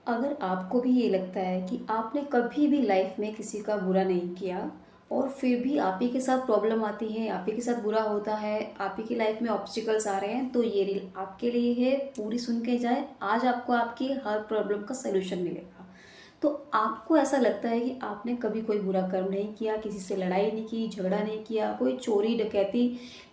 अगर आपको भी ये लगता है कि आपने कभी भी लाइफ में किसी का बुरा नहीं किया और फिर भी आप ही के साथ प्रॉब्लम आती है, आप ही के साथ बुरा होता है, आप ही की लाइफ में ऑब्स्टिकल्स आ रहे हैं, तो ये रील आपके लिए है। पूरी सुन के जाए, आज आपको आपकी हर प्रॉब्लम का सलूशन मिलेगा। तो आपको ऐसा लगता है कि आपने कभी कोई बुरा कर्म नहीं किया, किसी से लड़ाई नहीं की, झगड़ा नहीं किया, कोई चोरी डकैती,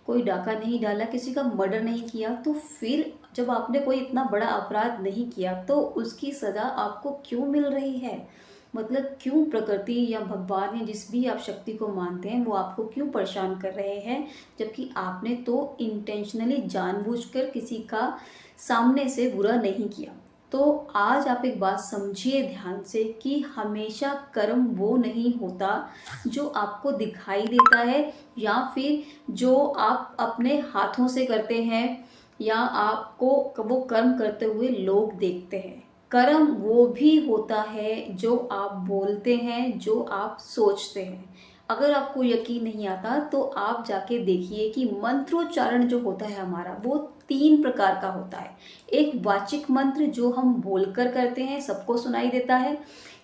कोई डाका नहीं डाला, किसी का मर्डर नहीं किया, तो फिर जब आपने कोई इतना बड़ा अपराध नहीं किया तो उसकी सज़ा आपको क्यों मिल रही है? मतलब क्यों प्रकृति या भगवान या जिस भी आप शक्ति को मानते हैं वो आपको क्यों परेशान कर रहे हैं, जबकि आपने तो इंटेंशनली जानबूझकर किसी का सामने से बुरा नहीं किया। तो आज आप एक बात समझिए ध्यान से कि हमेशा कर्म वो नहीं होता जो आपको दिखाई देता है या फिर जो आप अपने हाथों से करते हैं या आपको वो कर्म करते हुए लोग देखते हैं। कर्म वो भी होता है जो आप बोलते हैं, जो आप सोचते हैं। अगर आपको यकीन नहीं आता तो आप जाके देखिए कि मंत्रोच्चारण जो होता है हमारा, वो 3 प्रकार का होता है। एक वाचिक मंत्र जो हम बोलकर करते हैं, सबको सुनाई देता है।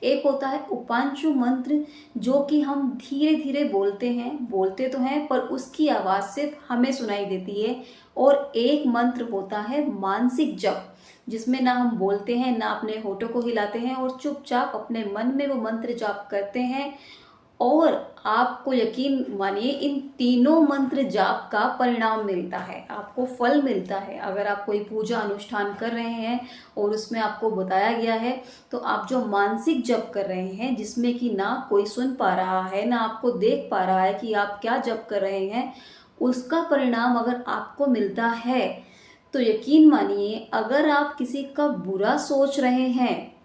एक होता है उपांशु मंत्र जो कि हम धीरे धीरे बोलते हैं, बोलते तो हैं पर उसकी आवाज़ सिर्फ हमें सुनाई देती है। और एक मंत्र होता है मानसिक जप, जिसमें ना हम बोलते हैं ना अपने होठों को हिलाते हैं और चुपचाप अपने मन में वो मंत्र जाप करते हैं। और आपको यकीन मानिए इन तीनों मंत्र जाप का परिणाम मिलता है, आपको फल मिलता है। अगर आप कोई पूजा अनुष्ठान कर रहे हैं और उसमें आपको बताया गया है, तो आप जो मानसिक जप कर रहे हैं जिसमें कि ना कोई सुन पा रहा है ना आपको देख पा रहा है कि आप क्या जप कर रहे हैं, उसका परिणाम अगर आपको मिलता है तो यकीन मानिए अगर आप किसी का बुरा सोच रहे हैं,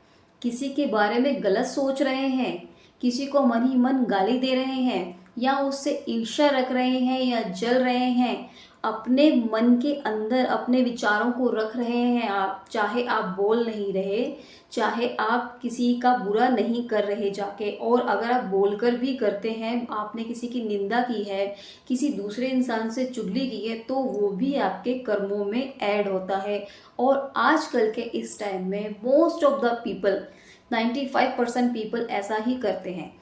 किसी के बारे में गलत सोच रहे हैं, किसी को मन ही मन गाली दे रहे हैं या उससे ईर्ष्या रख रहे हैं या जल रहे हैं, अपने मन के अंदर अपने विचारों को रख रहे हैं आप, चाहे आप बोल नहीं रहे, चाहे आप किसी का बुरा नहीं कर रहे जाके, और अगर आप बोलकर भी करते हैं, आपने किसी की निंदा की है, किसी दूसरे इंसान से चुगली की है, तो वो भी आपके कर्मों में ऐड होता है। और आजकल के इस टाइम में most of the people 95% people ऐसा ही करते हैं।